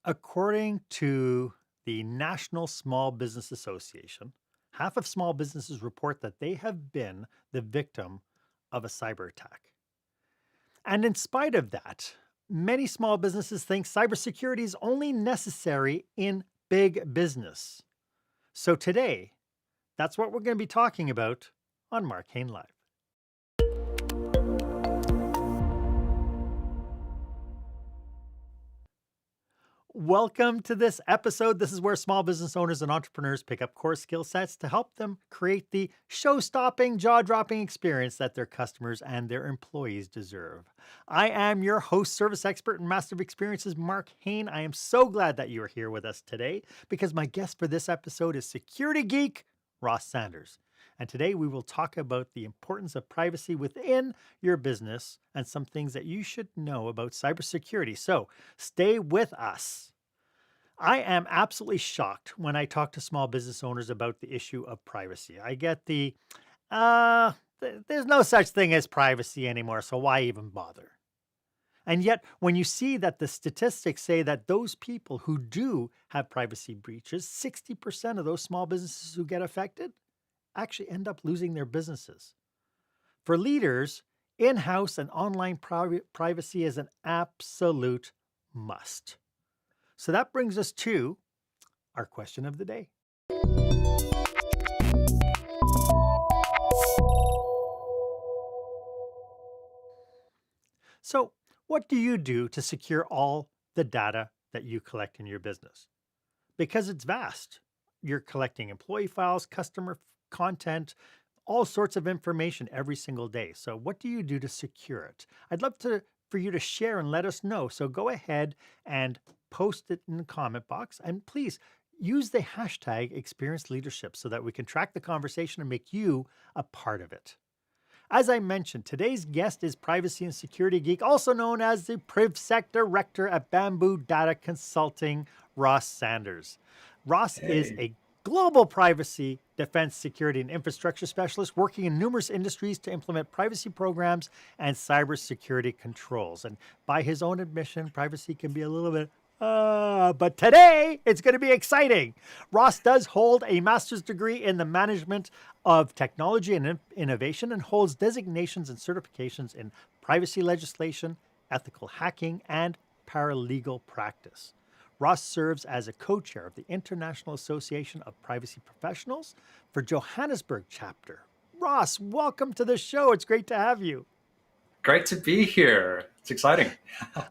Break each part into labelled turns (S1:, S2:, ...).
S1: According to the National Small Business Association, half of small businesses report that they have been the victim of a cyber attack. And in spite of that, many small businesses think cybersecurity is only necessary in big business. So today, that's what we're going to be talking about on Marc Haine Live. Welcome to this episode. This is where small business owners and entrepreneurs pick up core skill sets to help them create the show-stopping, jaw-dropping experience that their customers and their employees deserve. I am your host, service expert, and master of experiences, Marc Haine. I am so glad that you are here with us today because my guest for this episode is Security Geek, Ross Saunders. And today we will talk about the importance of privacy within your business and some things that you should know about cybersecurity. So stay with us. I am absolutely shocked when I talk to small business owners about the issue of privacy. I get there's no such thing as privacy anymore, so why even bother? And yet, when you see that the statistics say that those people who do have privacy breaches, 60% of those small businesses who get affected actually end up losing their businesses. For leaders, in-house and online privacy is an absolute must. So that brings us to our question of the day. So, what do you do to secure all the data that you collect in your business? Because it's vast. You're collecting employee files, customer content, all sorts of information every single day. So what do you do to secure it? I'd love for you to share and let us know. So go ahead and post it in the comment box. And please use the hashtag experience leadership so that we can track the conversation and make you a part of it. As I mentioned, today's guest is Privacy and Security Geek, also known as the PrivSec Director at Bamboo Data Consulting, Ross Saunders. Ross is a global privacy, defense, security, and infrastructure specialist working in numerous industries to implement privacy programs and cybersecurity controls. And by his own admission, privacy can be a little bit but today it's going to be exciting. Ross does hold a master's degree in the management of technology and innovation and holds designations and certifications in privacy legislation, ethical hacking, and paralegal practice. Ross serves as a co-chair of the International Association of Privacy Professionals for Johannesburg chapter. Ross, welcome to the show. It's great to have you.
S2: Great to be here. It's exciting.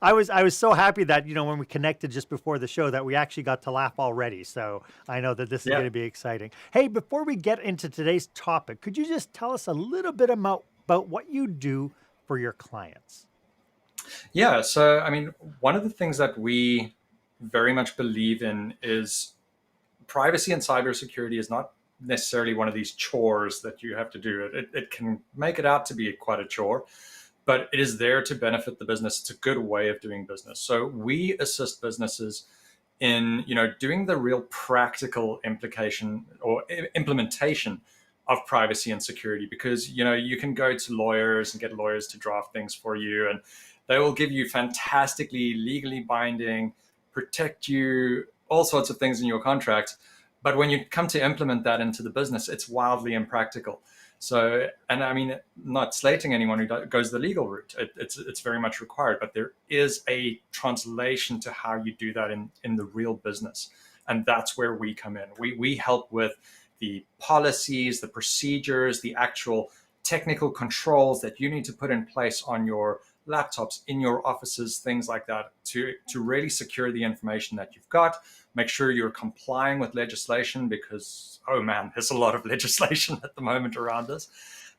S1: I was so happy that, when we connected just before the show that we actually got to laugh already. So I know that this is going to be exciting. Hey, before we get into today's topic, could you just tell us a little bit about what you do for your clients?
S2: Yeah. So, one of the things that we very much believe in is privacy and cybersecurity is not necessarily one of these chores that you have to do. It can make it out to be quite a chore, but it is there to benefit the business. It's a good way of doing business. So we assist businesses in, doing the real practical implication or implementation of privacy and security, because, you can go to lawyers and get lawyers to draft things for you, and they will give you fantastically legally binding, protect you, all sorts of things in your contract. But when you come to implement that into the business, it's wildly impractical. So, and not slating anyone who goes the legal route. It's very much required, but there is a translation to how you do that in the real business. And that's where we come in. We help with the policies, the procedures, the actual technical controls that you need to put in place on your laptops, in your offices, things like that, to really secure the information that you've got. Make sure you're complying with legislation, because, oh man, there's a lot of legislation at the moment around this.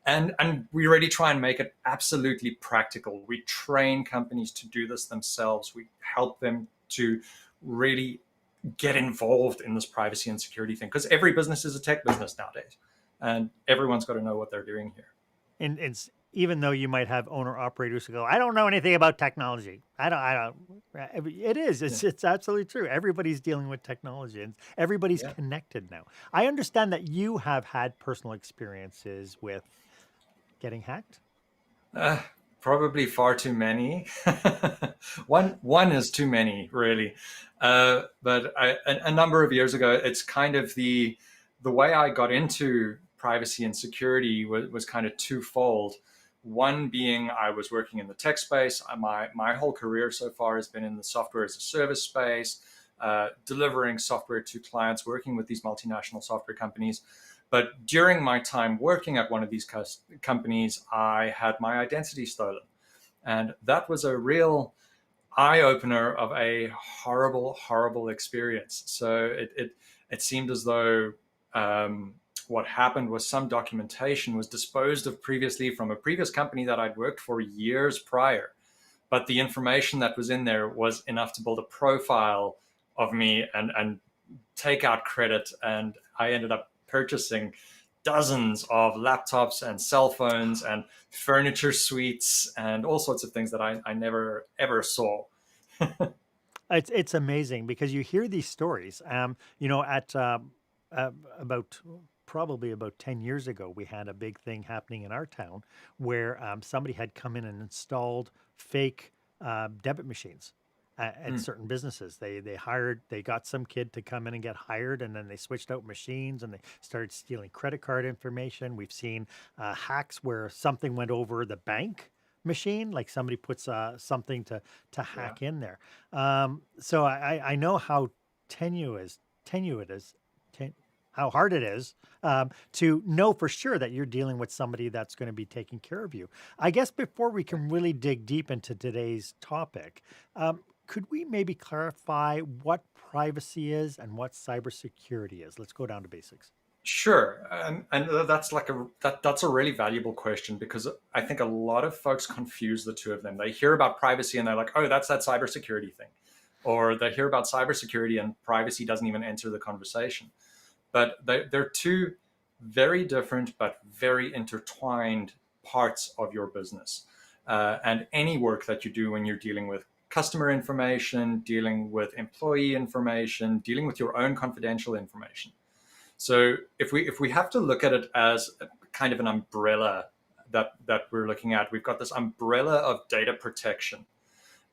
S2: And we really try and make it absolutely practical. We train companies to do this themselves. We help them to really get involved in this privacy and security thing, because every business is a tech business nowadays, and everyone's got to know what they're doing here.
S1: And it's, even though you might have owner operators who go, I don't know anything about technology. I don't. It's absolutely true. Everybody's dealing with technology and everybody's connected now. I understand that you have had personal experiences with getting hacked.
S2: Probably far too many. One is too many, really. But a number of years ago, it's kind of the way I got into privacy and security was kind of twofold. One being I was working in the tech space. My whole career so far has been in the software as a service space, delivering software to clients, working with these multinational software companies. But during my time working at one of these companies, I had my identity stolen. And that was a real eye opener of a horrible, horrible experience. So it seemed as though what happened was some documentation was disposed of previously from a previous company that I'd worked for years prior. But the information that was in there was enough to build a profile of me and take out credit. And I ended up purchasing dozens of laptops and cell phones and furniture suites and all sorts of things that I never ever saw.
S1: It's amazing because you hear these stories. At about probably about 10 years ago, we had a big thing happening in our town where somebody had come in and installed fake debit machines at
S2: Mm,
S1: certain businesses. They got some kid to come in and get hired, and then they switched out machines and they started stealing credit card information. We've seen hacks where something went over the bank machine, like somebody puts something to
S2: yeah.
S1: hack in there. So I know how tenuous it is, ten, how hard it is to know for sure that you're dealing with somebody that's going to be taking care of you. I guess before we can really dig deep into today's topic, could we maybe clarify what privacy is and what cybersecurity is? Let's go down to basics.
S2: Sure, and that's like that's a really valuable question because I think a lot of folks confuse the two of them. They hear about privacy and they're like, "Oh, that's that cybersecurity thing," or they hear about cybersecurity and privacy doesn't even enter the conversation. But they're two very different but very intertwined parts of your business, and any work that you do when you're dealing with customer information, dealing with employee information, dealing with your own confidential information. So if we have to look at it as kind of an umbrella that we're looking at, we've got this umbrella of data protection.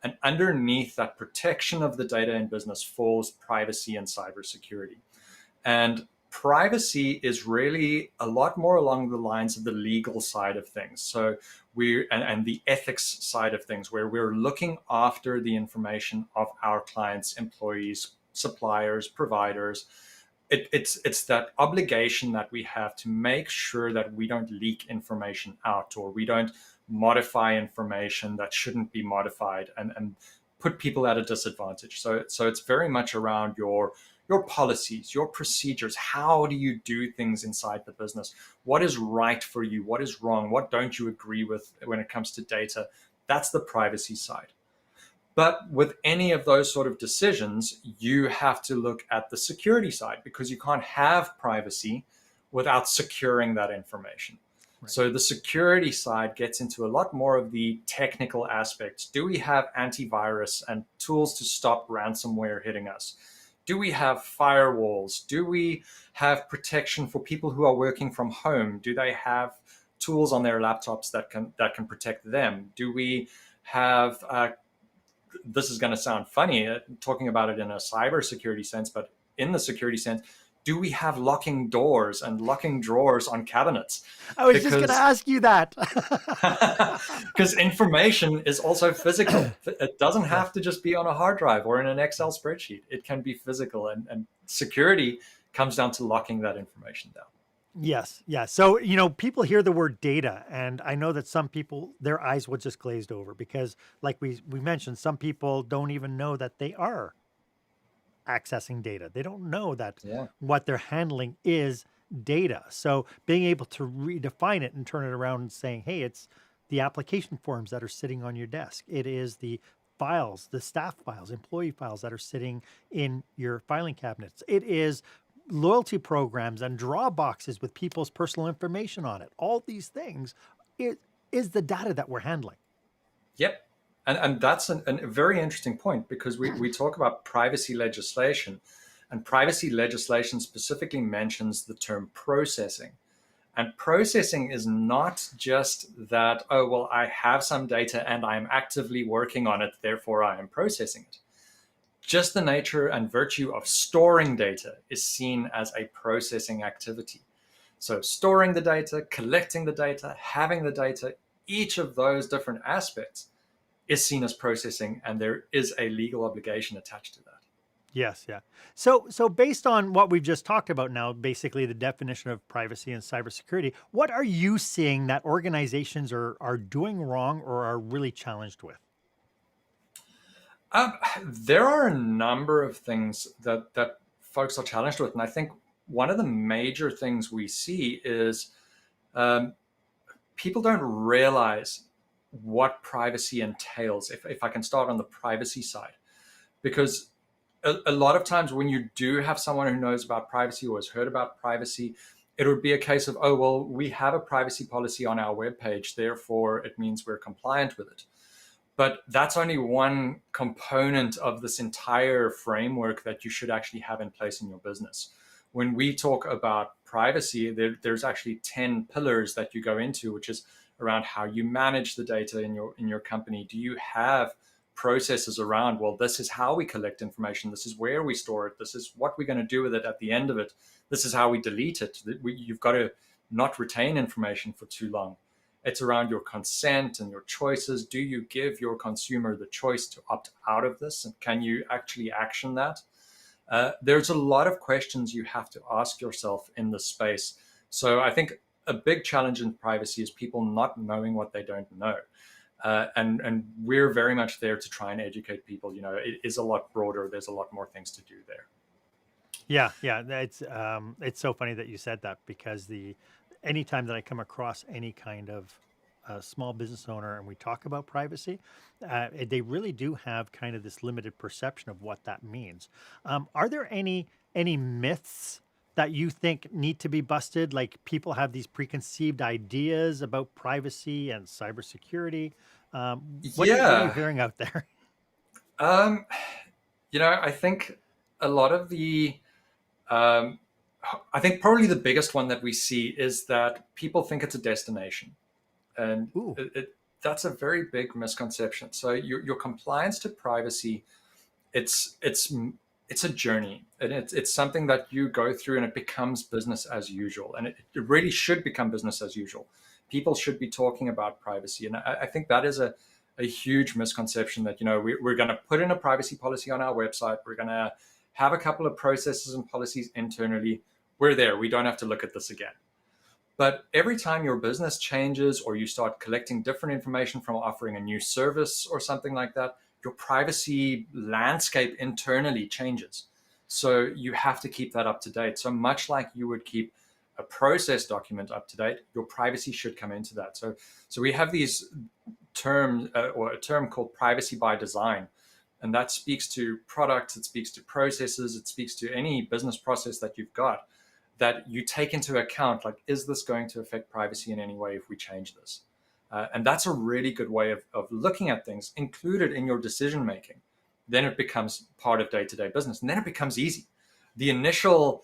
S2: And underneath that protection of the data in business falls privacy and cybersecurity. And privacy is really a lot more along the lines of the legal side of things. So and the ethics side of things, where we're looking after the information of our clients, employees, suppliers, providers. It's that obligation that we have to make sure that we don't leak information out, or we don't modify information that shouldn't be modified, and put people at a disadvantage. So it's very much around your policies, your procedures. How do you do things inside the business? What is right for you? What is wrong? What don't you agree with when it comes to data? That's the privacy side. But with any of those sort of decisions, you have to look at the security side, because you can't have privacy without securing that information.
S1: Right.
S2: So the security side gets into a lot more of the technical aspects. Do we have antivirus and tools to stop ransomware hitting us? Do we have firewalls? Do we have protection for people who are working from home? Do they have tools on their laptops that can protect them? Do we have this is going to sound funny talking about it in a cybersecurity sense, but in the security sense, do we have locking doors and locking drawers on cabinets?
S1: I was just going to ask you that.
S2: Because information is also physical. It doesn't
S1: Yeah.
S2: have to just be on a hard drive or in an Excel spreadsheet. It can be physical, and security comes down to locking that information down.
S1: Yes, yeah. So, people hear the word data, and I know that some people, their eyes will just glazed over because, like we mentioned, some people don't even know that they are accessing data. They don't know that
S2: Yeah.
S1: what they're handling is data. So, being able to redefine it and turn it around and saying, hey, it's the application forms that are sitting on your desk, it is the files, the staff files, employee files that are sitting in your filing cabinets, it is loyalty programs and Dropboxes with people's personal information on it. All these things, it is the data that we're handling.
S2: Yep. And that's a very interesting point, because we talk about privacy legislation, and privacy legislation specifically mentions the term processing. And processing is not just that, oh, well, I have some data and I'm actively working on it, therefore I am processing it. Just the nature and virtue of storing data is seen as a processing activity. So storing the data, collecting the data, having the data, each of those different aspects is seen as processing, and there is a legal obligation attached to that.
S1: Yes, yeah. So based on what we've just talked about now, basically the definition of privacy and cybersecurity, what are you seeing that organizations are doing wrong or are really challenged with?
S2: There are a number of things that folks are challenged with, and I think one of the major things we see is um, people don't realize what privacy entails. If I can start on the privacy side, because a lot of times when you do have someone who knows about privacy or has heard about privacy, it would be a case of, oh, well, we have a privacy policy on our webpage, therefore it means we're compliant with it. But that's only one component of this entire framework that you should actually have in place in your business. When we talk about privacy, there's actually 10 pillars that you go into, which is around how you manage the data in your company. Do you have processes around, well, this is how we collect information, this is where we store it, this is what we're going to do with it at the end of it, this is how we delete it. You've got to not retain information for too long. It's around your consent and your choices. Do you give your consumer the choice to opt out of this? And can you actually action that? There's a lot of questions you have to ask yourself in this space. So I think a big challenge in privacy is people not knowing what they don't know. And we're very much there to try and educate people. It is a lot broader. There's a lot more things to do there.
S1: Yeah, yeah. It's so funny that you said that because anytime that I come across any kind of small business owner and we talk about privacy, they really do have kind of this limited perception of what that means. Are there any myths that you think need to be busted? Like people have these preconceived ideas about privacy and cybersecurity. What are you
S2: Yeah.
S1: hearing out there?
S2: Um, I think a lot of um, I think probably the biggest one that we see is that people think it's a destination. And
S1: Ooh,
S2: that's a very big misconception. So your compliance to privacy, it's it's it's a journey, and it's something that you go through, and it becomes business as usual, and it really should become business as usual. People should be talking about privacy, and I think that is a huge misconception that we're going to put in a privacy policy on our website. We're going to have a couple of processes and policies internally. We're there. We don't have to look at this again. But every time your business changes or you start collecting different information from offering a new service or something like that, your privacy landscape internally changes. So you have to keep that up to date. So much like you would keep a process document up to date, your privacy should come into that. So we have these terms or a term called privacy by design. And that speaks to products, it speaks to processes, it speaks to any business process that you've got, that you take into account, like, is this going to affect privacy in any way if we change this? And that's a really good way of looking at things, included in your decision making. Then it becomes part of day-to-day business, and then it becomes easy. The initial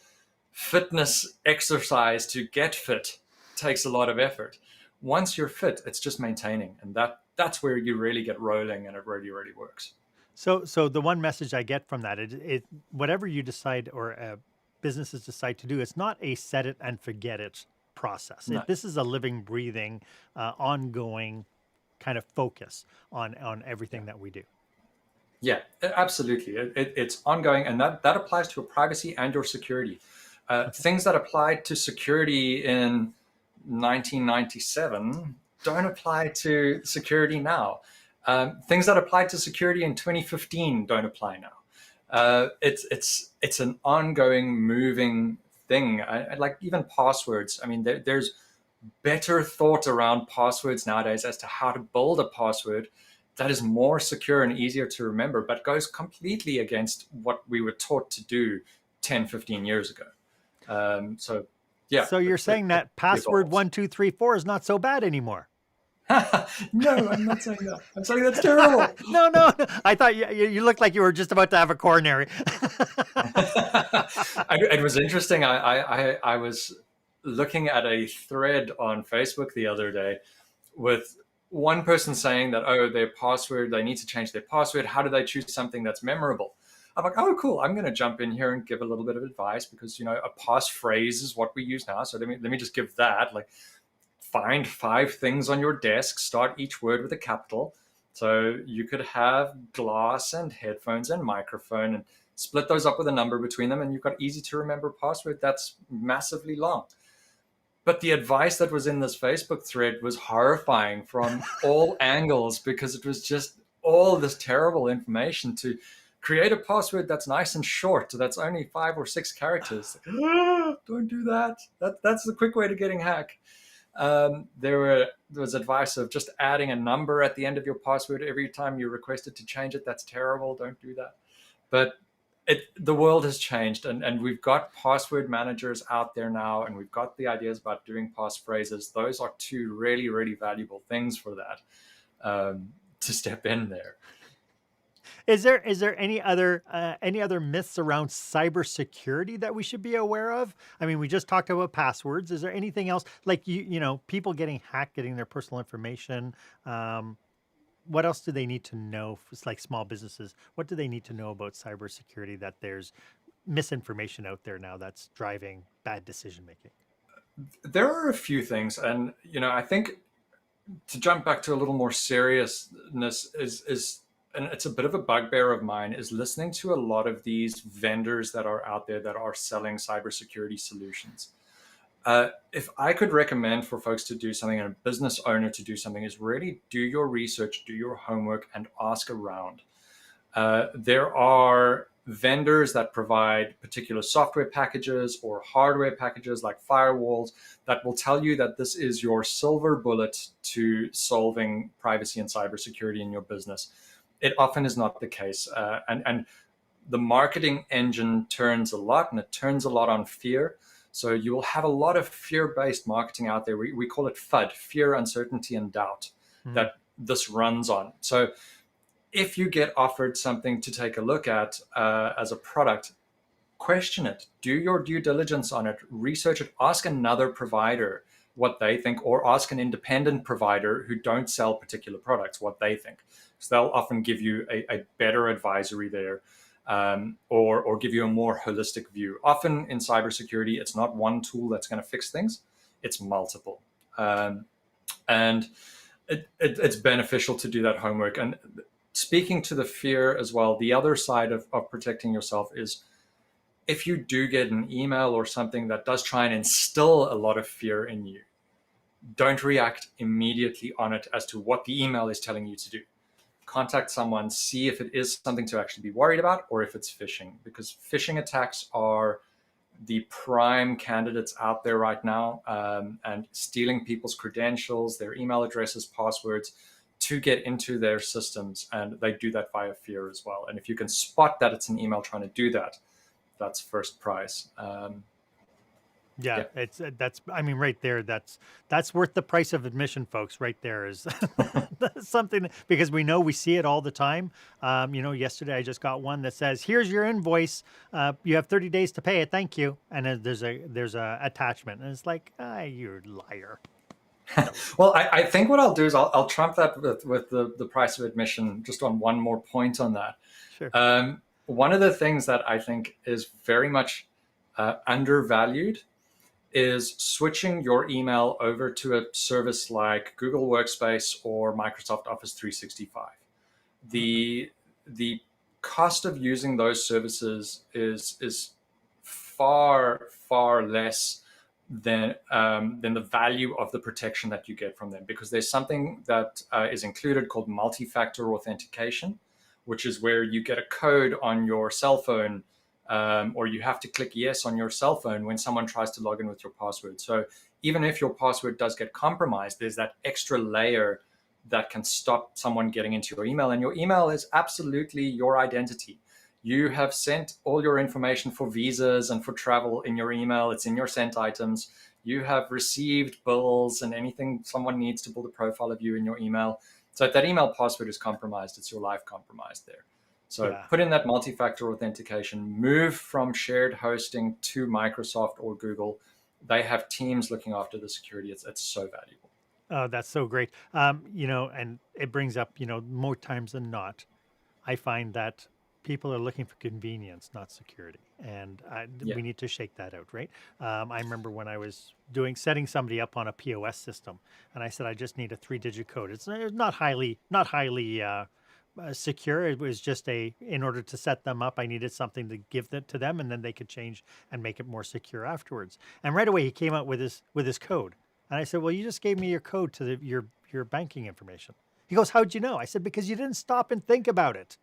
S2: fitness exercise to get fit takes a lot of effort. Once you're fit, it's just maintaining, and that's where you really get rolling, and it really, really works.
S1: so the one message I get from that, it whatever you decide or businesses decide to do, it's not a set it and forget it process.
S2: No.
S1: This is a living, breathing, ongoing kind of focus on
S2: Yeah.
S1: everything that we do.
S2: Yeah, absolutely. It's ongoing, and that applies to your privacy and your security. Things that applied to security in 1997 don't apply to security now. Things that applied to security in 2015 don't apply now. It's an ongoing, moving thing. Like even passwords. I mean, there's better thought around passwords nowadays as to how to build a password that is more secure and easier to remember, but goes completely against what we were taught to do 10, 15 years ago. So, yeah,
S1: So you're saying that
S2: it
S1: password
S2: evolves.
S1: 1 2 3 4 is not so bad anymore?
S2: No, I'm not saying that. I'm saying that's terrible.
S1: No, no, no. I thought you looked like you were just about to have a coronary.
S2: It was interesting. I was looking at a thread on Facebook the other day with one person saying that, oh, their password, they need to change their password. How do they choose something that's memorable? I'm like, oh, cool. I'm going to jump in here and give a little bit of advice because, a passphrase is what we use now. So let me just give that. Like, find 5 things on your desk, start each word with a capital. So you could have glass and headphones and microphone and split those up with a number between them. And you've got easy to remember password that's massively long. But the advice that was in this Facebook thread was horrifying from all angles because it was just all this terrible information to create a password that's nice and short, that's only 5 or 6 characters. Don't do that. That's the quick way to getting hacked. There was advice of just adding a number at the end of your password every time you requested to change it. That's terrible. Don't do that. But the world has changed, and we've got password managers out there now, and we've got the ideas about doing passphrases. Those are 2 really, really valuable things for that, to step in there.
S1: Is there any other myths around cybersecurity that we should be aware of? I mean, we just talked about passwords. Is there anything else like people getting hacked, getting their personal information? What else do they need to know? It's like small businesses. What do they need to know about cybersecurity that there's misinformation out there now that's driving bad decision making?
S2: There are a few things, and I think to jump back to a little more seriousness is and it's a bit of a bugbear of mine, is listening to a lot of these vendors that are out there that are selling cybersecurity solutions. If I could recommend for folks to do something and a business owner to do something, is really do your research, do your homework, and ask around. There are vendors that provide particular software packages or hardware packages like firewalls that will tell you that this is your silver bullet to solving privacy and cybersecurity in your business. It often is not the case. And the marketing engine turns a lot, and it turns a lot on fear. So you will have a lot of fear-based marketing out there. We call it FUD, fear, uncertainty, and doubt, that this runs on. So if you get offered something to take a look at as a product, question it, do your due diligence on it, research it, ask another provider what they think, or ask an independent provider who don't sell particular products what they think. So they'll often give you a better advisory there, or give you a more holistic view. Often in cybersecurity, it's not one tool that's going to fix things, it's multiple. And it's beneficial to do that homework. And speaking to the fear as well, the other side of protecting yourself is if you do get an email or something that does try and instill a lot of fear in you, don't react immediately on it as to what the email is telling you to do. Contact someone, see if it is something to actually be worried about or if it's phishing, because phishing attacks are the prime candidates out there right now, and stealing people's credentials, their email addresses, passwords, to get into their systems. And they do that via fear as well. And if you can spot that it's an email trying to do that, that's first prize.
S1: Yeah, it's that's I mean right there that's worth the price of admission, folks. Right there is something, because we see it all the time. Yesterday I just got one that says, "Here's your invoice. You have 30 days to pay it. Thank you." And then there's a attachment, and it's like, "You liar."
S2: Well, I think what I'll do is I'll trump that with the price of admission just on one more point on that.
S1: Sure.
S2: One of the things that I think is very much undervalued is switching your email over to a service like Google Workspace or Microsoft Office 365. The cost of using those services is far less than the value of the protection that you get from them, because there's something that is included called multi-factor authentication, which is where you get a code on your cell phone, or you have to click yes on your cell phone when someone tries to log in with your password. So even if your password does get compromised, there's that extra layer that can stop someone getting into your email. And your email is absolutely your identity. You have sent all your information for visas and for travel in your email. It's in your sent items. You have received bills and anything someone needs to build a profile of you in your email. So if that email password is compromised, it's your life compromised there. So put in that multi-factor authentication, move from shared hosting to Microsoft or Google, they have teams looking after the security. It's so valuable.
S1: Oh, that's so great. And it brings up, more times than not, I find that people are looking for convenience, not security, and
S2: Yeah.
S1: we need to shake that out, right? I remember when I was setting somebody up on a POS system, and I said I just need a 3-digit code. It's not highly secure. It was just in order to set them up, I needed something to give that to them, and then they could change and make it more secure afterwards. And right away, he came out with his code, and I said, "Well, you just gave me your code to your banking information." He goes, "How'd you know?" I said, "Because you didn't stop and think about it."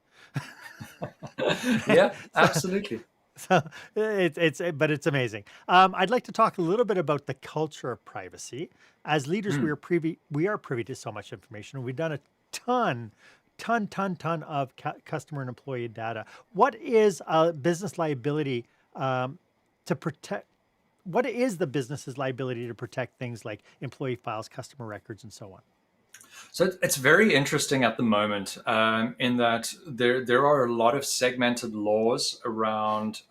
S2: Yeah,
S1: so,
S2: absolutely.
S1: so but it's amazing. I'd like to talk a little bit about the culture of privacy. As leaders,
S2: Mm.
S1: we are privy to so much information. We've done a ton of customer and employee data. What is business liability to protect? What is the business's liability to protect things like employee files, customer records, and so on?
S2: So it's very interesting at the moment, in that there are a lot of segmented laws around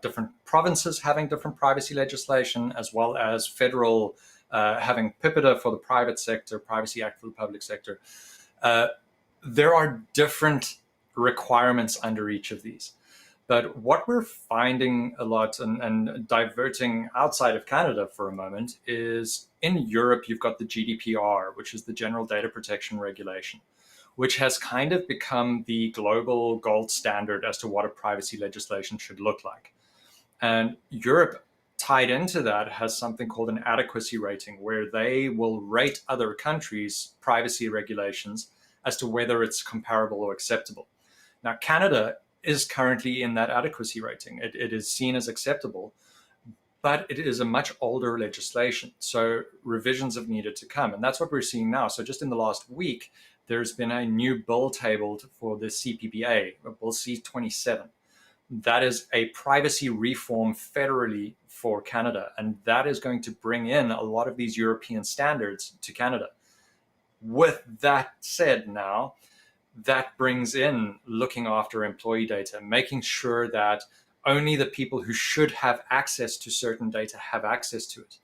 S2: different provinces having different privacy legislation, as well as federal having PIPEDA for the private sector, Privacy Act for the public sector. There are different requirements under each of these. But what we're finding a lot, and diverting outside of Canada for a moment, is in Europe, you've got the GDPR, which is the General Data Protection Regulation, which has kind of become the global gold standard as to what a privacy legislation should look like. And Europe, tied into that, has something called an adequacy rating, where they will rate other countries' privacy regulations as to whether it's comparable or acceptable. Now, Canada is currently in that adequacy rating. It is seen as acceptable, but it is a much older legislation. So revisions have needed to come. And that's what we're seeing now. So just in the last week, there's been a new bill tabled for the CPPA, Bill C27. That is a privacy reform federally for Canada. And that is going to bring in a lot of these European standards to Canada. With that said now, that brings in looking after employee data, making sure that only the people who should have access to certain data have access to it.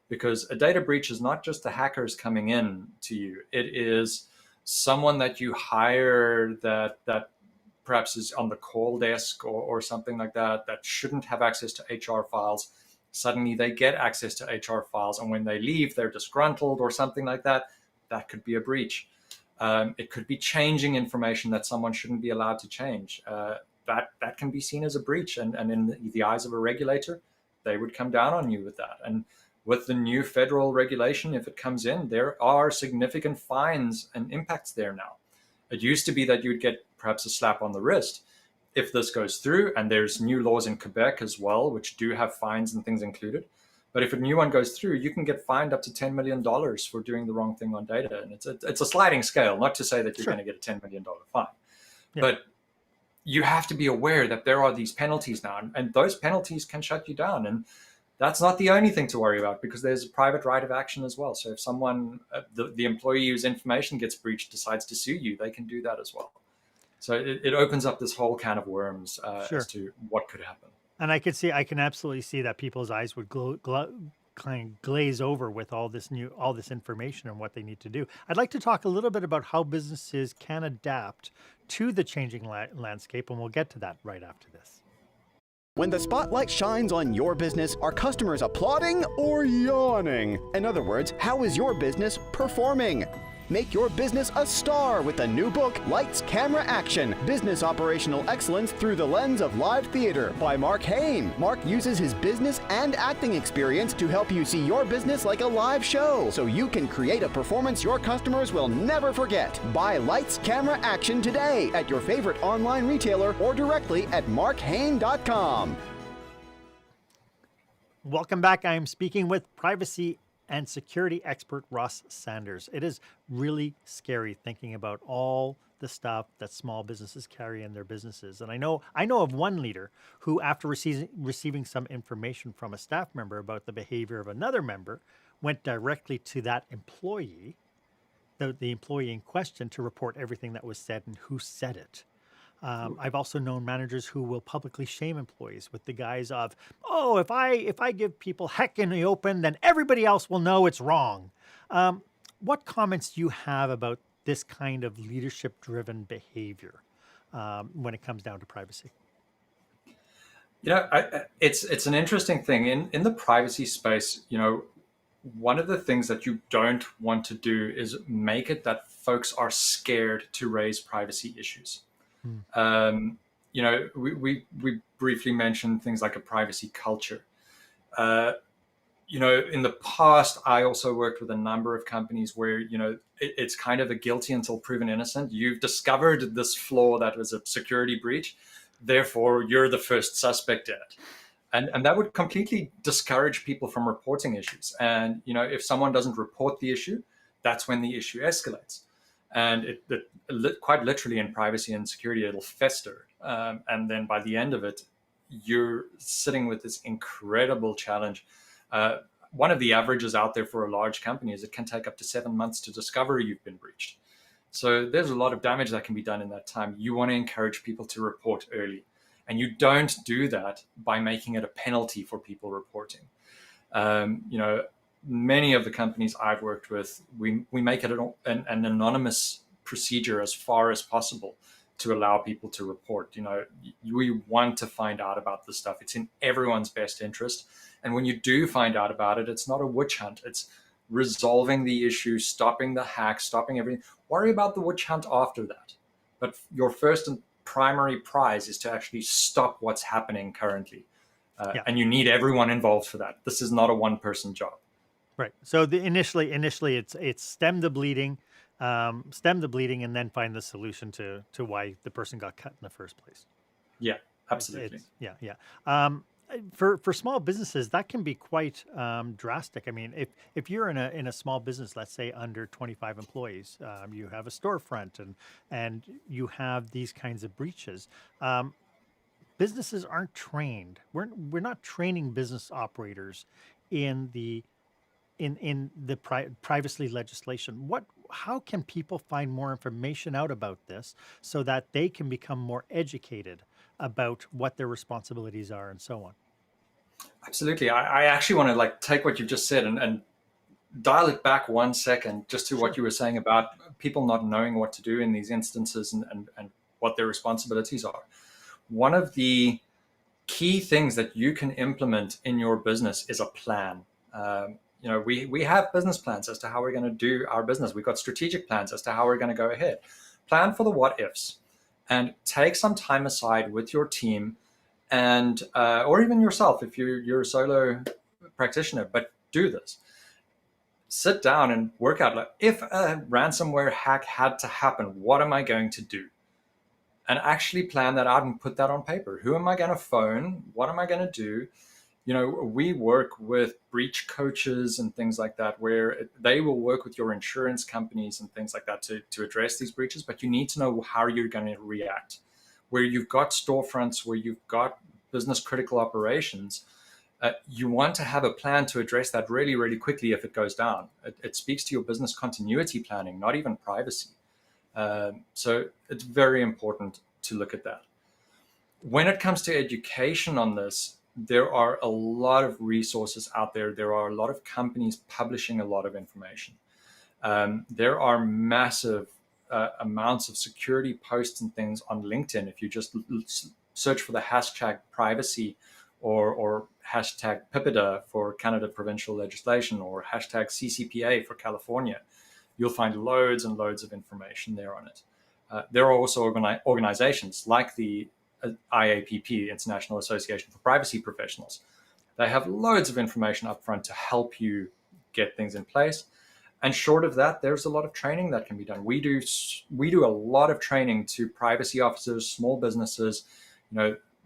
S2: Because a data breach is not just the hackers coming in to you. It is someone that you hire that perhaps is on the call desk or something like that shouldn't have access to HR files. Suddenly they get access to HR files, and when they leave, they're disgruntled or something like that. That could be a breach. It could be changing information that someone shouldn't be allowed to change. That can be seen as a breach, and in the eyes of a regulator, they would come down on you with that. And with the new federal regulation, if it comes in, there are significant fines and impacts there now. It used to be that you'd get perhaps a slap on the wrist if this goes through, and there's new laws in Quebec as well, which do have fines and things included. But if a new one goes through, you can get fined up to $10 million for doing the wrong thing on data. And it's a sliding scale, not to say that you're
S1: Sure.
S2: going to get a $10 million fine.
S1: Yeah.
S2: But you have to be aware that there are these penalties now, and those penalties can shut you down. And that's not the only thing to worry about, because there's a private right of action as well. So if someone, the employee whose information gets breached, decides to sue you, they can do that as well. So it opens up this whole can of worms
S1: Sure.
S2: as to what could happen.
S1: And I can absolutely see that people's eyes would kind of glaze over with all this information and what they need to do. I'd like to talk a little bit about how businesses can adapt to the changing landscape, and we'll get to that right after this.
S3: When the spotlight shines on your business, are customers applauding or yawning? In other words, how is your business performing? Make your business a star with the new book, Lights, Camera, Action, Business Operational Excellence Through the Lens of Live Theater by Marc Haine. Marc uses his business and acting experience to help you see your business like a live show, so you can create a performance your customers will never forget. Buy Lights, Camera, Action today at your favorite online retailer or directly at marchaine.com.
S1: Welcome back. I am speaking with privacy and security expert Ross Saunders. It is really scary thinking about all the stuff that small businesses carry in their businesses. And I know of one leader who, after receiving some information from a staff member about the behavior of another member, went directly to that employee, the employee in question, to report everything that was said and who said it. I've also known managers who will publicly shame employees with the guise of, "Oh, if I give people heck in the open, then everybody else will know it's wrong." Um, what comments do you have about this kind of leadership-driven behavior when it comes down to privacy?
S2: It's an interesting thing in the privacy space. One of the things that you don't want to do is make it that folks are scared to raise privacy issues.
S1: Hmm.
S2: We briefly mentioned things like a privacy culture. In the past, I also worked with a number of companies where, it's kind of a guilty until proven innocent. You've discovered this flaw that was a security breach, therefore you're the first suspect in it. And that would completely discourage people from reporting issues. And, if someone doesn't report the issue, that's when the issue escalates. And quite literally in privacy and security, it'll fester. And then by the end of it, you're sitting with this incredible challenge. One of the averages out there for a large company is it can take up to 7 months to discover you've been breached. So there's a lot of damage that can be done in that time. You want to encourage people to report early. And you don't do that by making it a penalty for people reporting. Many of the companies I've worked with, we make it an anonymous procedure as far as possible to allow people to report. We want to find out about this stuff. It's in everyone's best interest. And when you do find out about it, it's not a witch hunt. It's resolving the issue, stopping the hack, stopping everything. Worry about the witch hunt after that. But your first and primary prize is to actually stop what's happening currently. And you need everyone involved for that. This is not a one-person job.
S1: Right. So initially it's stem the bleeding, and then find the solution to why the person got cut in the first place.
S2: Yeah, absolutely.
S1: For small businesses, that can be quite drastic. I mean, if you're in a small business, let's say under 25 employees, you have a storefront and you have these kinds of breaches. Businesses aren't trained. We're not training business operators in the privacy legislation. How can people find more information out about this so that they can become more educated about what their responsibilities are and so on?
S2: Absolutely. I actually want to take what you just said and dial it back 1 second just to what you were saying about people not knowing what to do in these instances and what their responsibilities are. One of the key things that you can implement in your business is a plan. We have business plans as to how we're going to do our business. We've got strategic plans as to how we're going to go ahead. Plan for the what ifs and take some time aside with your team and or even yourself if you're a solo practitioner, but do this. Sit down and work out, if a ransomware hack had to happen, what am I going to do? And actually plan that out and put that on paper. Who am I going to phone? What am I going to do? We work with breach coaches and things like that, where they will work with your insurance companies and things like that to address these breaches. But you need to know how you're going to react. Where you've got storefronts, where you've got business critical operations, you want to have a plan to address that really, really quickly if it goes down. It speaks to your business continuity planning, not even privacy. So it's very important to look at that. When it comes to education on this, there are a lot of resources out there. There are a lot of companies publishing a lot of information. There are massive amounts of security posts and things on LinkedIn. If you just search for the hashtag privacy or hashtag PIPEDA for Canada provincial legislation or hashtag CCPA for California, you'll find loads and loads of information there on it. There are also organizations like the IAPP, International Association for Privacy Professionals. They have loads of information up front to help you get things in place. And short of that, there's a lot of training that can be done. We do a lot of training to privacy officers, small businesses.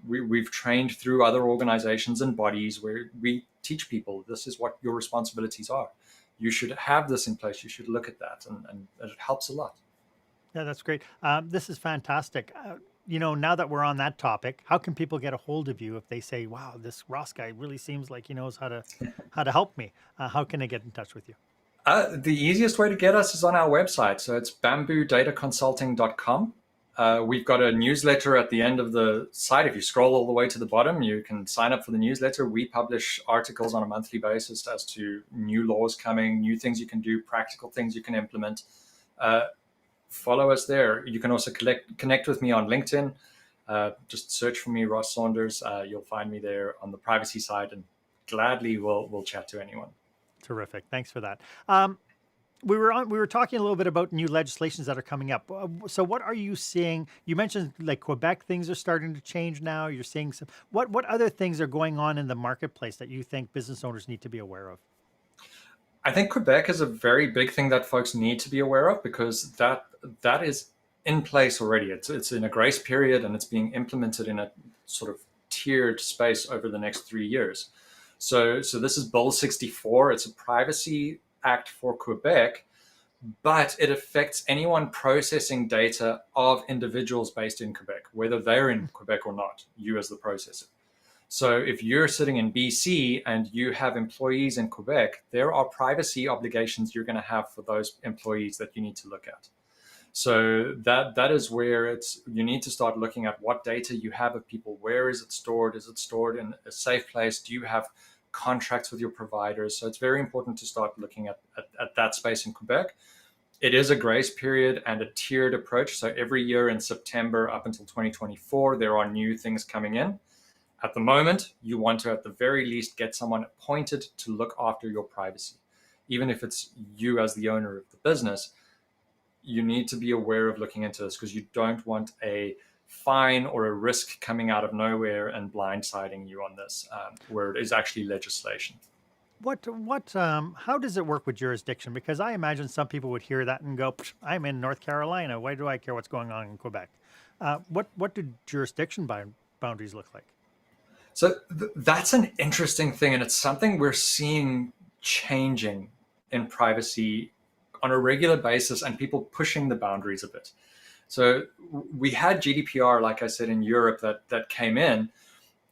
S2: We've trained through other organizations and bodies where we teach people this is what your responsibilities are. You should have this in place. You should look at that, and it helps a lot.
S1: Yeah, that's great. This is fantastic. Now that we're on that topic, how can people get a hold of you if they say, "Wow, this Ross guy really seems like he knows how to help me"? How can they get in touch with you?
S2: The easiest way to get us is on our website. So it's bamboodataconsulting.com. We've got a newsletter at the end of the site. If you scroll all the way to the bottom, you can sign up for the newsletter. We publish articles on a monthly basis as to new laws coming, new things you can do, practical things you can implement. Follow us there. You can also connect with me on LinkedIn. Just search for me, Ross Saunders. You'll find me there on the privacy side, and gladly we'll chat to anyone.
S1: Terrific. Thanks for that. We were talking a little bit about new legislations that are coming up. So what are you seeing? You mentioned like Quebec, things are starting to change now. You're seeing some, what other things are going on in the marketplace that you think business owners need to be aware of?
S2: I think Quebec is a very big thing that folks need to be aware of, because that is in place already. It's in a grace period, and it's being implemented in a sort of tiered space over the next 3 years. So this is Bill 64. It's a privacy act for Quebec, but it affects anyone processing data of individuals based in Quebec, whether they're in Quebec or not, you as the processor. So if you're sitting in BC and you have employees in Quebec, there are privacy obligations you're going to have for those employees that you need to look at. So that is where you need to start looking at what data you have of people. Where is it stored? Is it stored in a safe place? Do you have contracts with your providers? So it's very important to start looking at that space in Quebec. It is a grace period and a tiered approach. So every year in September up until 2024, there are new things coming in. At the moment, you want to, at the very least, get someone appointed to look after your privacy. Even if it's you as the owner of the business, you need to be aware of looking into this, because you don't want a fine or a risk coming out of nowhere and blindsiding you on this, where it is actually legislation.
S1: How does it work with jurisdiction? Because I imagine some people would hear that and go, I'm in North Carolina. Why do I care what's going on in Quebec? What do jurisdiction boundaries look like?
S2: So that's an interesting thing, and it's something we're seeing changing in privacy on a regular basis, and people pushing the boundaries a bit. So we had GDPR, like I said, in Europe that came in,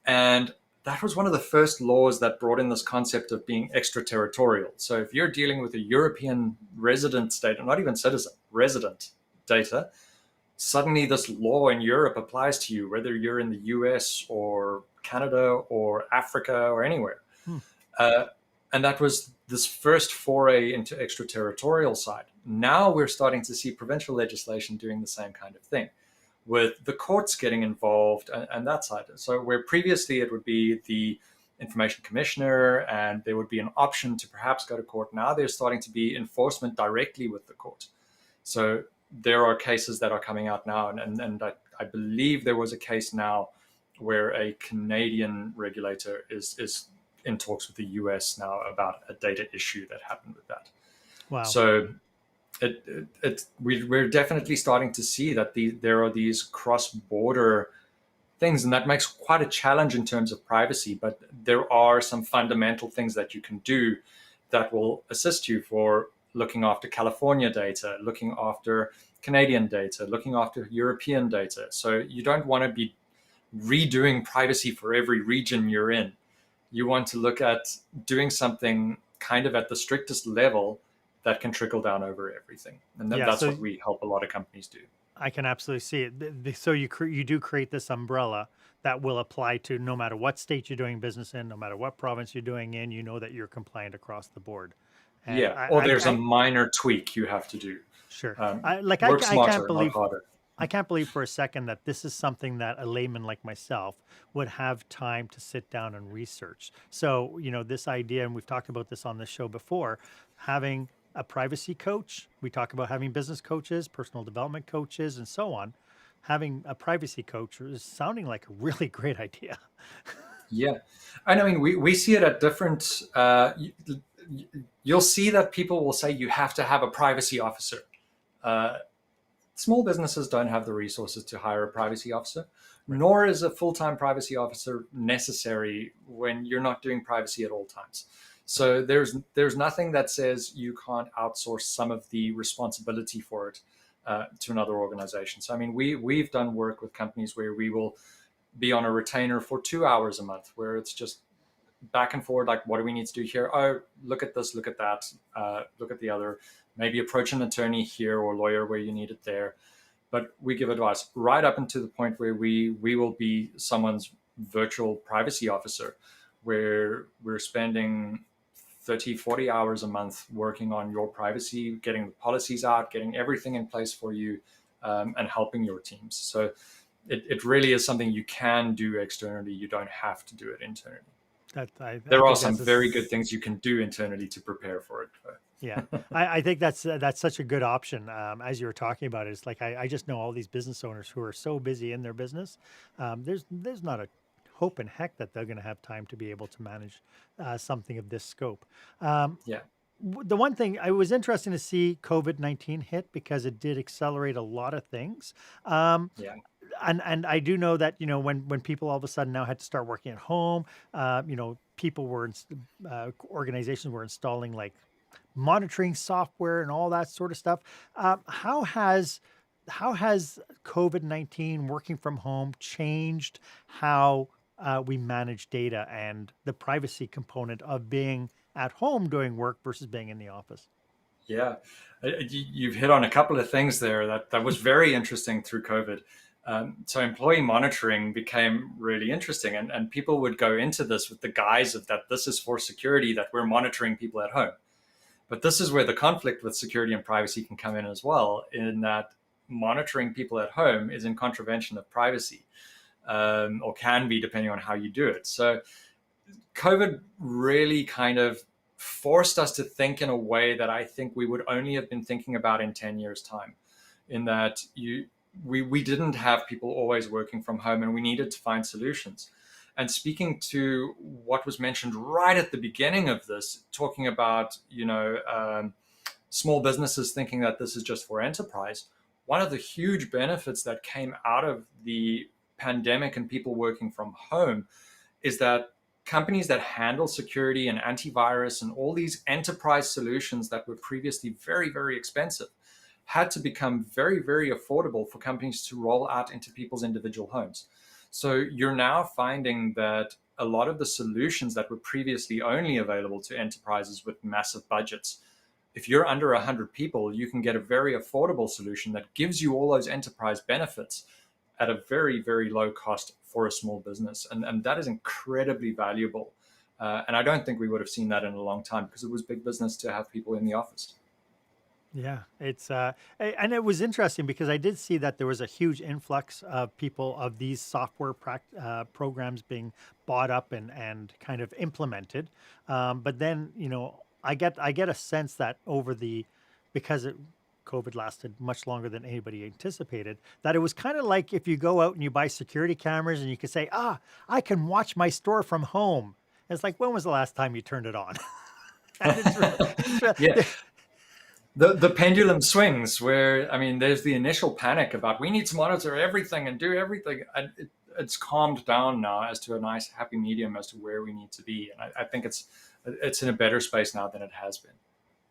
S2: and that was one of the first laws that brought in this concept of being extraterritorial. So if you're dealing with a European resident data, not even citizen, resident data, suddenly this law in Europe applies to you, whether you're in the US or Canada or Africa or anywhere. And that was this first foray into extraterritorial side. Now we're starting to see provincial legislation doing the same kind of thing, with the courts getting involved and that side. So where previously it would be the information commissioner and there would be an option to perhaps go to court, now there's starting to be enforcement directly with the court. So there are cases that are coming out now, and I believe there was a case now where a Canadian regulator is in talks with the US now about a data issue that happened with that.
S1: Wow.
S2: So we're definitely starting to see that there are these cross-border things, and that makes quite a challenge in terms of privacy, but there are some fundamental things that you can do that will assist you for looking after California data, looking after Canadian data, looking after European data. So you don't want to be redoing privacy for every region you're in. You want to look at doing something kind of at the strictest level that can trickle down over everything. And that's what we help a lot of companies do.
S1: I can absolutely see it. So you do create this umbrella that will apply to no matter what state you're doing business in, no matter what province you're doing in, you know that you're compliant across the board. And
S2: there's a minor tweak you have to do.
S1: Sure. I can't believe for a second that this is something that a layman like myself would have time to sit down and research. So, this idea, and we've talked about this on this show before, having a privacy coach, we talk about having business coaches, personal development coaches, and so on. Having a privacy coach is sounding like a really great idea.
S2: Yeah. And I mean, we see it at different, you'll see that people will say you have to have a privacy officer. Small businesses don't have the resources to hire a privacy officer, nor is a full-time privacy officer necessary when you're not doing privacy at all times. So there's nothing that says you can't outsource some of the responsibility for it to another organization. So I mean, we've done work with companies where we will be on a retainer for 2 hours a month, where it's just back and forward, like, what do we need to do here? Oh, look at this, look at that, look at the other. Maybe approach an attorney here or lawyer where you need it there. but we give advice right up until the point where we will be someone's virtual privacy officer, where we're spending 30, 40 hours a month working on your privacy, getting the policies out, getting everything in place for you, and helping your teams. So it really is something you can do externally. You don't have to do it internally.
S1: I
S2: There are
S1: think
S2: some
S1: that's
S2: very good things you can do internally to prepare for it.
S1: yeah, I think that's such a good option. As you were talking about it, it's like I just know all these business owners who are so busy in their business. There's not a hope in heck that they're going to have time to be able to manage something of this scope.
S2: Yeah.
S1: The one thing I was interesting to see COVID-19 hit because it did accelerate a lot of things.
S2: Yeah.
S1: And I do know that, when people all of a sudden now had to start working at home, people were, organizations were installing like monitoring software and all that sort of stuff. How has COVID-19 working from home changed how we manage data and the privacy component of being at home doing work versus being in the office?
S2: Yeah, you've hit on a couple of things there that was very interesting through COVID. So employee monitoring became really interesting, and people would go into this with the guise of that this is for security, that we're monitoring people at home. But this is where the conflict with security and privacy can come in as well, in that monitoring people at home is in contravention of privacy, or can be depending on how you do it. So COVID really kind of forced us to think in a way that I think we would only have been thinking about in 10 years' time, in that we didn't have people always working from home, and we needed to find solutions. And speaking to what was mentioned right at the beginning of this, talking about, small businesses thinking that this is just for enterprise, one of the huge benefits that came out of the pandemic and people working from home is that companies that handle security and antivirus and all these enterprise solutions that were previously very, very expensive had to become very, very affordable for companies to roll out into people's individual homes. So you're now finding that a lot of the solutions that were previously only available to enterprises with massive budgets, if you're under 100 people, you can get a very affordable solution that gives you all those enterprise benefits at a very, very low cost for a small business. And that is incredibly valuable. And I don't think we would have seen that in a long time, because it was big business to have people in the office.
S1: Yeah, and it was interesting because I did see that there was a huge influx of people of these software programs being bought up and kind of implemented. But then, I get a sense that because COVID lasted much longer than anybody anticipated, that it was kind of like if you go out and you buy security cameras and you can say, I can watch my store from home. And it's like, when was the last time you turned it on? And
S2: Yeah. The pendulum swings where, there's the initial panic about we need to monitor everything and do everything. And it's calmed down now as to a nice happy medium as to where we need to be. And I think it's in a better space now than it has been.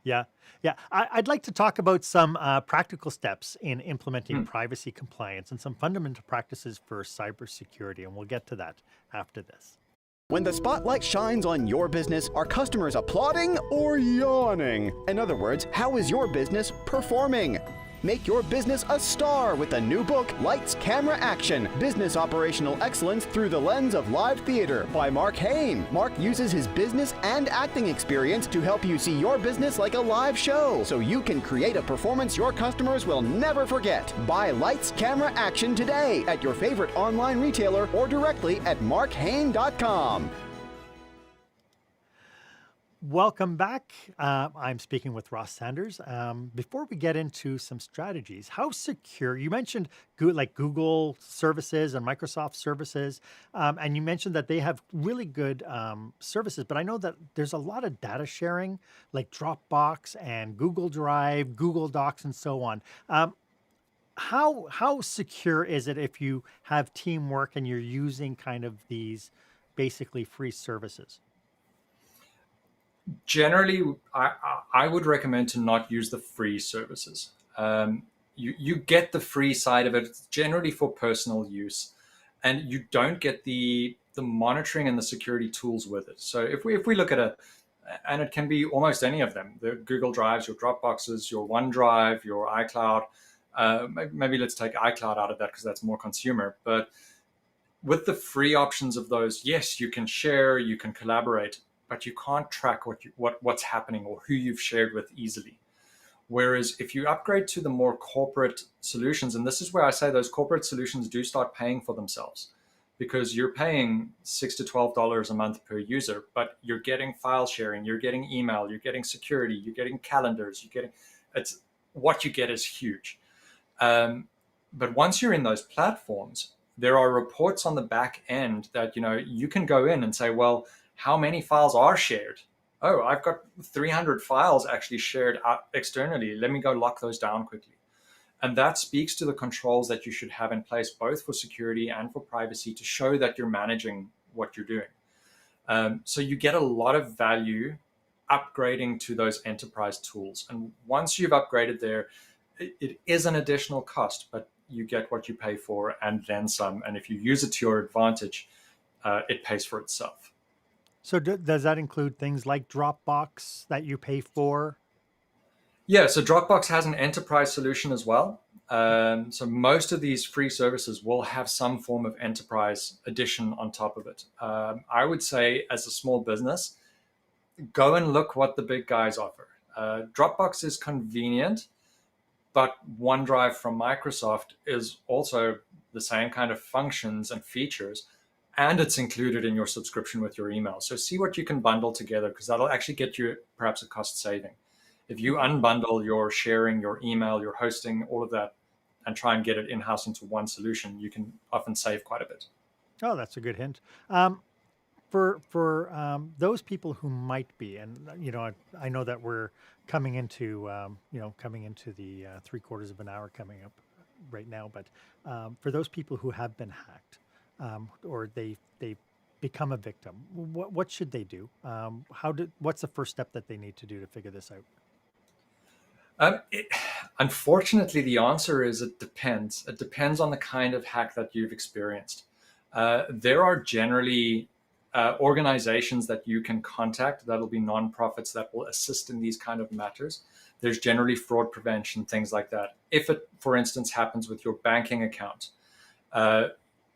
S1: Yeah. Yeah. I'd like to talk about some practical steps in implementing privacy compliance and some fundamental practices for cybersecurity. And we'll get to that after this.
S3: When the spotlight shines on your business, are customers applauding or yawning? In other words, how is your business performing? Make your business a star with the new book, Lights, Camera, Action, Business Operational Excellence Through the Lens of Live Theater by Marc Haine. Marc uses his business and acting experience to help you see your business like a live show, so you can create a performance your customers will never forget. Buy Lights, Camera, Action today at your favorite online retailer or directly at marchaine.com.
S1: Welcome back. I'm speaking with Ross Saunders. Before we get into some strategies, how secure, you mentioned like Google services and Microsoft services, and you mentioned that they have really good services, but I know that there's a lot of data sharing like Dropbox and Google Drive, Google Docs, and so on. How secure is it if you have teamwork and you're using kind of these basically free services?
S2: Generally, I would recommend to not use the free services. You get the free side of it. It's generally for personal use, and you don't get the monitoring and the security tools with it. So if we look at and it can be almost any of them, the Google Drives, your Dropboxes, your OneDrive, your iCloud, Maybe let's take iCloud out of that because that's more consumer. But with the free options of those, yes, you can share, you can collaborate, but you can't track what's happening or who you've shared with easily. Whereas if you upgrade to the more corporate solutions, and this is where I say those corporate solutions do start paying for themselves, because you're paying $6 to $12 a month per user, but you're getting file sharing, you're getting email, you're getting security, you're getting calendars, it's what you get is huge. But once you're in those platforms, there are reports on the back end that you can go in and say, well, how many files are shared? Oh, I've got 300 files actually shared out externally. Let me go lock those down quickly. And that speaks to the controls that you should have in place, both for security and for privacy, to show that you're managing what you're doing. So you get a lot of value upgrading to those enterprise tools. And once you've upgraded there, it is an additional cost, but you get what you pay for and then some. And if you use it to your advantage, it pays for itself.
S1: So does that include things like Dropbox that you pay for?
S2: Yeah, so Dropbox has an enterprise solution as well. So most of these free services will have some form of enterprise edition on top of it. I would say as a small business, go and look what the big guys offer. Dropbox is convenient, but OneDrive from Microsoft is also the same kind of functions and features, and it's included in your subscription with your email. So see what you can bundle together, because that'll actually get you perhaps a cost saving. If you unbundle your sharing, your email, your hosting, all of that, and try and get it in-house into one solution, you can often save quite a bit.
S1: Oh, that's a good hint. For those people who might be, and I know that we're coming into the 3/4 of an hour coming up right now, but for those people who have been hacked, or they become a victim, what should they do? What's the first step that they need to do to figure this out?
S2: Unfortunately, the answer is it depends. It depends on the kind of hack that you've experienced. There are generally organizations that you can contact that'll be nonprofits that will assist in these kind of matters. There's generally fraud prevention, things like that. If it, for instance, happens with your banking account, I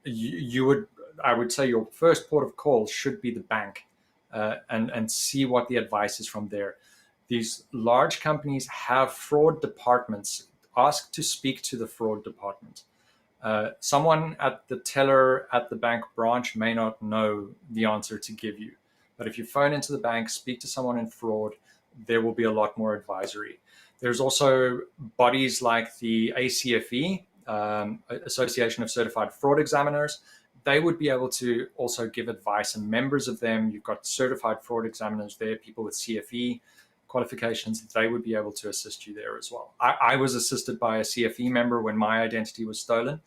S2: would say your first port of call should be the bank, and see what the advice is from there. These large companies have fraud departments. Ask to speak to the fraud department. Someone at the teller at the bank branch may not know the answer to give you. But if you phone into the bank, speak to someone in fraud, there will be a lot more advisory. There's also bodies like the ACFE, Association of Certified Fraud Examiners. They would be able to also give advice, and members of them, you've got certified fraud examiners there, people with CFE qualifications, they would be able to assist you there as well. I was assisted by a CFE member when my identity was stolen.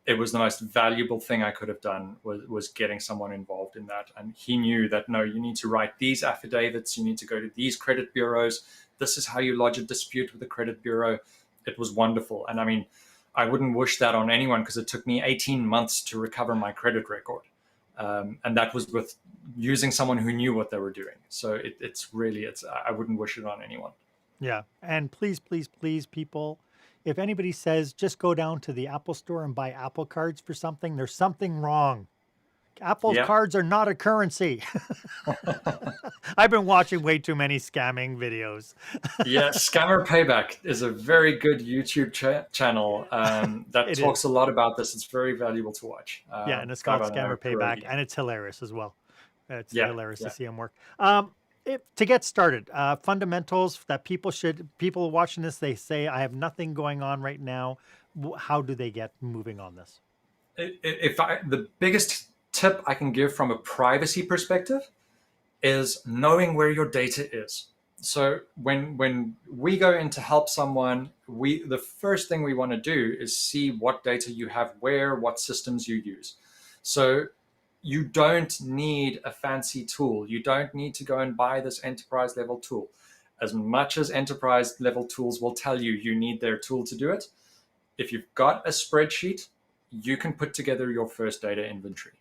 S2: It was the most valuable thing I could have done, was getting someone involved in that. And he knew that, no, you need to write these affidavits, you need to go to these credit bureaus. This is how you lodge a dispute with a credit bureau. It was wonderful. And I mean, I wouldn't wish that on anyone, because it took me 18 months to recover my credit record. And that was with using someone who knew what they were doing. So I wouldn't wish it on anyone.
S1: Yeah. And please, people, if anybody says just go down to the Apple store and buy Apple cards for something, there's something wrong. Apple cards are not a currency. I've been watching way too many scamming videos.
S2: Yeah, Scammer Payback is a very good YouTube channel that talks a lot about this. It's very valuable to watch.
S1: Yeah, and it's called Scammer Payback, and it's hilarious as well. It's hilarious to see him work. To get started, fundamentals that people watching this, they say, I have nothing going on right now. How do they get moving on this?
S2: The biggest tip I can give from a privacy perspective is knowing where your data is. So when we go in to help someone, the first thing we want to do is see what data you have where, what systems you use. So you don't need a fancy tool. You don't need to go and buy this enterprise level tool. As much as enterprise level tools will tell you, you need their tool to do it. If you've got a spreadsheet, you can put together your first data inventory.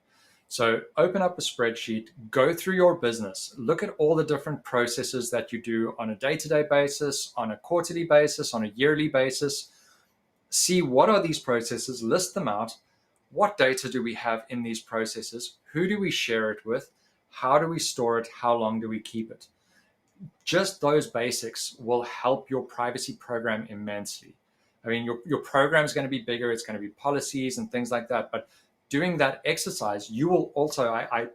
S2: So open up a spreadsheet, go through your business, look at all the different processes that you do on a day-to-day basis, on a quarterly basis, on a yearly basis. see what are these processes, list them out. What data do we have in these processes? Who do we share it with? How do we store it? How long do we keep it? Just those basics will help your privacy program immensely. I mean, your program is going to be bigger. It's going to be policies and things like that. But doing that exercise, you will also, I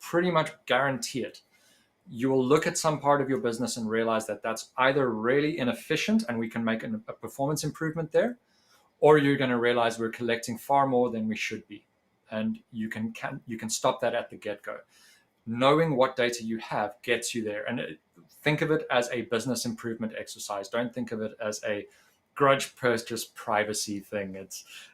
S2: pretty much guarantee it, you will look at some part of your business and realize that that's either really inefficient and we can make a performance improvement there, or you're going to realize we're collecting far more than we should be. And you can stop that at the get-go. Knowing what data you have gets you there. And think of it as a business improvement exercise. Don't think of it as a grudge purchase privacy thing.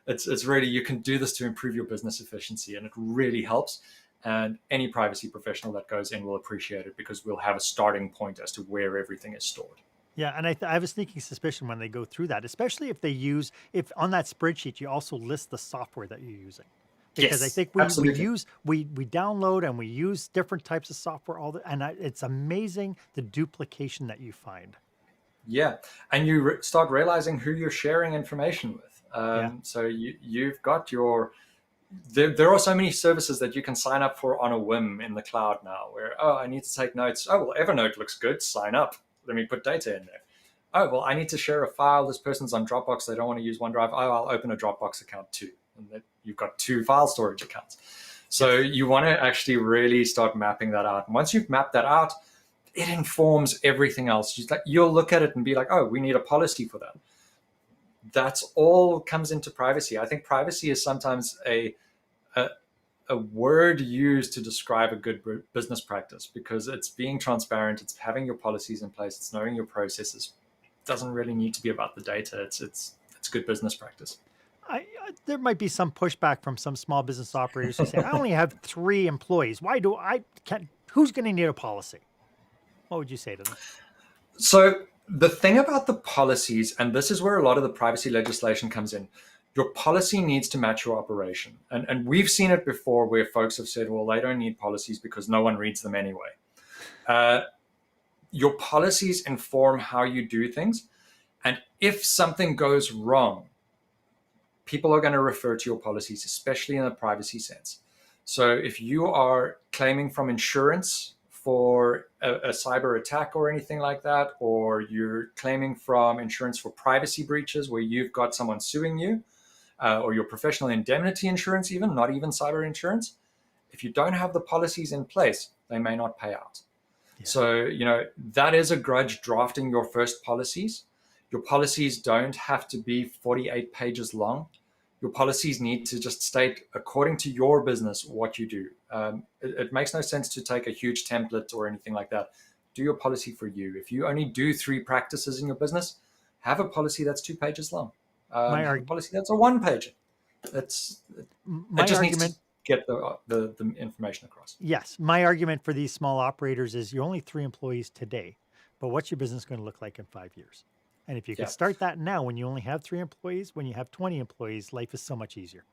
S2: It's really, you can do this to improve your business efficiency, and it really helps. And any privacy professional that goes in will appreciate it, because we'll have a starting point as to where everything is stored.
S1: Yeah, and I have a sneaking suspicion when they go through that, especially if on that spreadsheet you also list the software that you're using. Because
S2: Yes,
S1: I think
S2: absolutely.
S1: we download and we use different types of software it's amazing the duplication that you find.
S2: Yeah, and you start realizing who you're sharing information with.
S1: Yeah.
S2: So you've got there are so many services that you can sign up for on a whim in the cloud now, where, oh, I need to take notes. Oh, well, Evernote looks good. Sign up. Let me put data in there. Oh, well, I need to share a file. This person's on Dropbox. They don't want to use OneDrive. Oh, I'll open a Dropbox account too. And you've got 2 file storage accounts. So you want to actually really start mapping that out. And once you've mapped that out, it informs everything else. You'll look at it and be like, oh, we need a policy for that. That's all comes into privacy. I think privacy is sometimes a word used to describe a good business practice, because it's being transparent, it's having your policies in place, it's knowing your processes. It doesn't really need to be about the data. It's good business practice.
S1: There might be some pushback from some small business operators who say, I only have 3 employees. Who's going to need a policy? What would you say to them?
S2: So the thing about the policies, and this is where a lot of the privacy legislation comes in, your policy needs to match your operation. And we've seen it before where folks have said, well, they don't need policies because no one reads them anyway. Your policies inform how you do things. And if something goes wrong, people are going to refer to your policies, especially in a privacy sense. So if you are claiming from insurance for a cyber attack or anything like that, or you're claiming from insurance for privacy breaches where you've got someone suing you, or your professional indemnity insurance, even not even cyber insurance, if you don't have the policies in place, they may not pay out. Yeah. So, that is a grudge drafting your first policies. Your policies don't have to be 48 pages long. Your policies need to just state, according to your business, what you do. It makes no sense to take a huge template or anything like that. Do your policy for you. If you only do 3 practices in your business, have a policy that's 2 pages long. Have a policy that's a 1-page. It just needs to get the information across.
S1: Yes. My argument for these small operators is you're only 3 employees today, but what's your business going to look like in 5 years? And if you can start that now, when you only have 3 employees, when you have 20 employees, life is so much easier.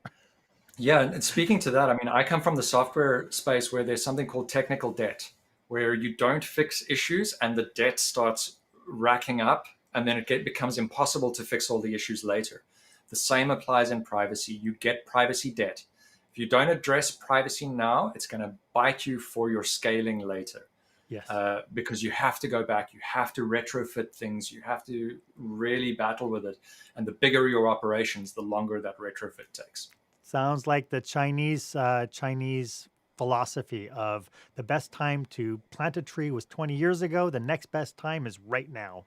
S2: Yeah. And speaking to that, I mean, I come from the software space where there's something called technical debt, where you don't fix issues and the debt starts racking up, and then it becomes impossible to fix all the issues later. The same applies in privacy. You get privacy debt. If you don't address privacy now, it's going to bite you for your scaling later.
S1: Yes.
S2: Because you have to go back, you have to retrofit things, you have to really battle with it. And the bigger your operations, the longer that retrofit takes.
S1: Sounds like the Chinese philosophy of the best time to plant a tree was 20 years ago. The next best time is right now.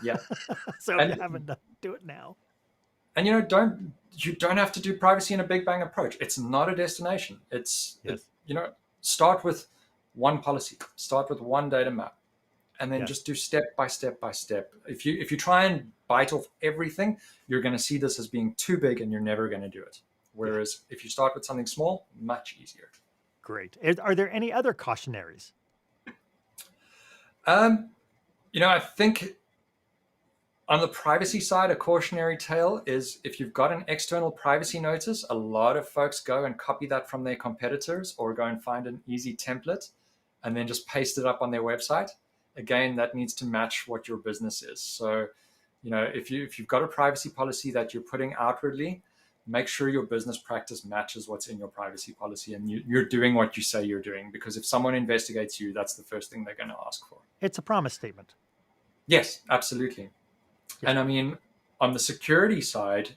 S2: Yeah.
S1: So if you haven't done, do it now.
S2: And you don't have to do privacy in a big bang approach. It's not a destination. Start with one policy, start with one data map, and then just do step by step by step. If you try and bite off everything, you're going to see this as being too big and you're never going to do it. Whereas if you start with something small, much easier.
S1: Great. Are there any other cautionaries?
S2: I think on the privacy side, a cautionary tale is if you've got an external privacy notice, a lot of folks go and copy that from their competitors or go and find an easy template and then just paste it up on their website. Again, that needs to match what your business is. So if you've got a privacy policy that you're putting outwardly, make sure your business practice matches what's in your privacy policy, and you're doing what you say you're doing. Because if someone investigates you, that's the first thing they're going to ask for.
S1: It's a promise statement.
S2: Yes, absolutely.
S1: Yeah.
S2: And I mean, on the security side,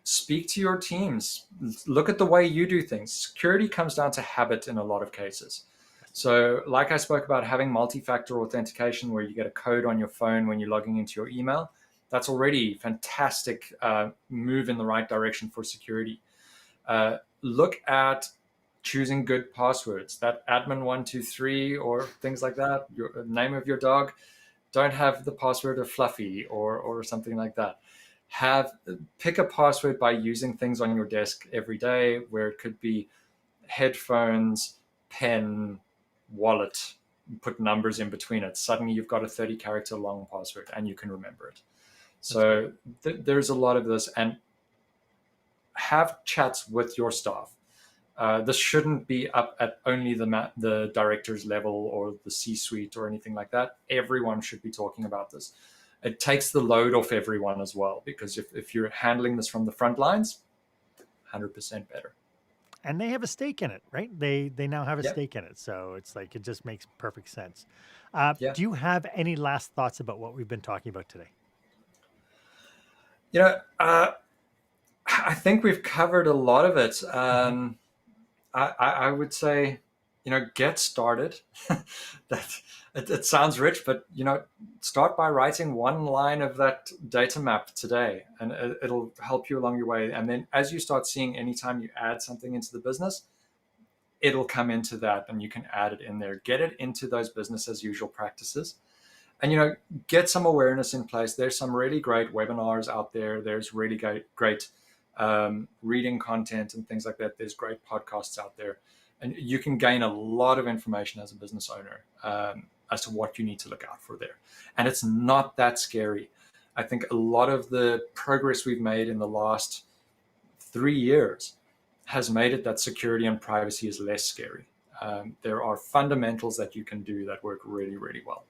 S2: speak to your teams. Look at the way you do things. Security comes down to habit in a lot of cases. So like I spoke about, having multi-factor authentication where you get a code on your phone when you're logging into your email, that's already a fantastic move in the right direction for security. Look at choosing good passwords, that admin123 or things like that, your name of your dog. Don't have the password of Fluffy or something like that. Pick a password by using things on your desk every day, where it could be headphones, pen, wallet, put numbers in between it. Suddenly you've got a 30-character long password and you can remember it. So there's a lot of this, and have chats with your staff. This shouldn't be up at only the director's level or the C-suite or anything like that. Everyone should be talking about this. It takes the load off everyone as well, because if you're handling this from the front lines, 100% better.
S1: And they have a stake in it, right? They now have a
S2: Yep.
S1: stake in it. So it's like, it just makes perfect sense.
S2: Yeah.
S1: Do you have any last thoughts about what we've been talking about today?
S2: I think we've covered a lot of it. I would say, get started. It sounds rich, but start by writing one line of that data map today, and it'll help you along your way. And then as you start seeing, anytime you add something into the business, it'll come into that, and you can add it in there. Get it into those business as usual practices, and get some awareness in place. There's some really great webinars out there. There's really great reading content and things like that. There's great podcasts out there, and you can gain a lot of information as a business owner as to what you need to look out for there. And it's not that scary. I think a lot of the progress we've made in the last 3 years has made it that security and privacy is less scary. There are fundamentals that you can do that work really, really well.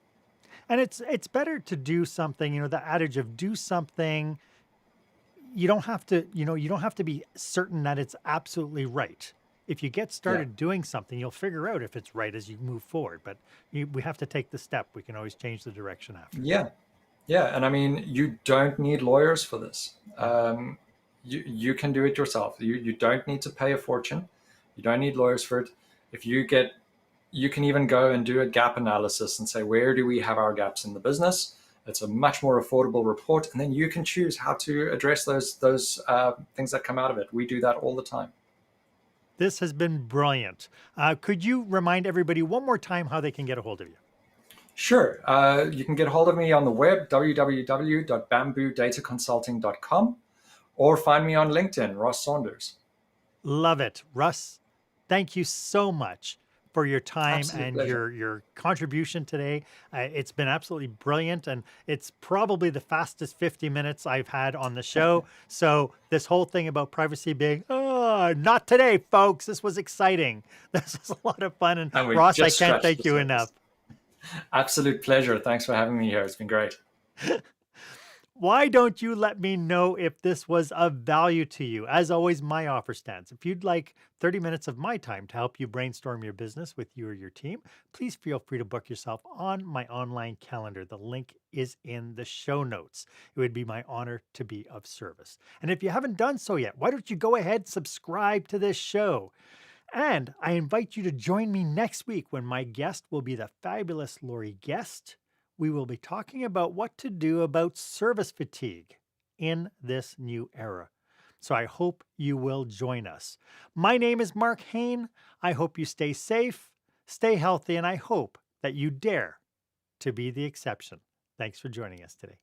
S1: And it's better to do something, the adage of do something. You don't have to be certain that it's absolutely right. If you get started doing something, you'll figure out if it's right as you move forward. But we have to take the step. We can always change the direction after.
S2: Yeah. And I mean, you don't need lawyers for this. You can do it yourself. You don't need to pay a fortune. You don't need lawyers for it. You can even go and do a gap analysis and say, where do we have our gaps in the business? It's a much more affordable report, and then you can choose how to address those things that come out of it. We do that all the time.
S1: This has been brilliant. Could you remind everybody one more time how they can get a hold of you?
S2: Sure. You can get a hold of me on the web, www.bamboodataconsulting.com, or find me on LinkedIn, Ross Saunders.
S1: Love it. Russ, thank you so much for your time and your contribution today. It's been absolutely brilliant, and it's probably the fastest 50 minutes I've had on the show. So this whole thing about privacy being, not today, folks. This was exciting. This was a lot of fun. And Ross, I can't thank you enough.
S2: Absolute pleasure. Thanks for having me here. It's been great.
S1: Why don't you let me know if this was of value to you? As always, my offer stands. If you'd like 30 minutes of my time to help you brainstorm your business with you or your team, please feel free to book yourself on my online calendar. The link is in the show notes. It would be my honor to be of service. And if you haven't done so yet, why don't you go ahead, subscribe to this show? And I invite you to join me next week when my guest will be the fabulous Lori Guest. We will be talking about what to do about service fatigue in this new era. So I hope you will join us. My name is Marc Haine. I hope you stay safe, stay healthy, and I hope that you dare to be the exception. Thanks for joining us today.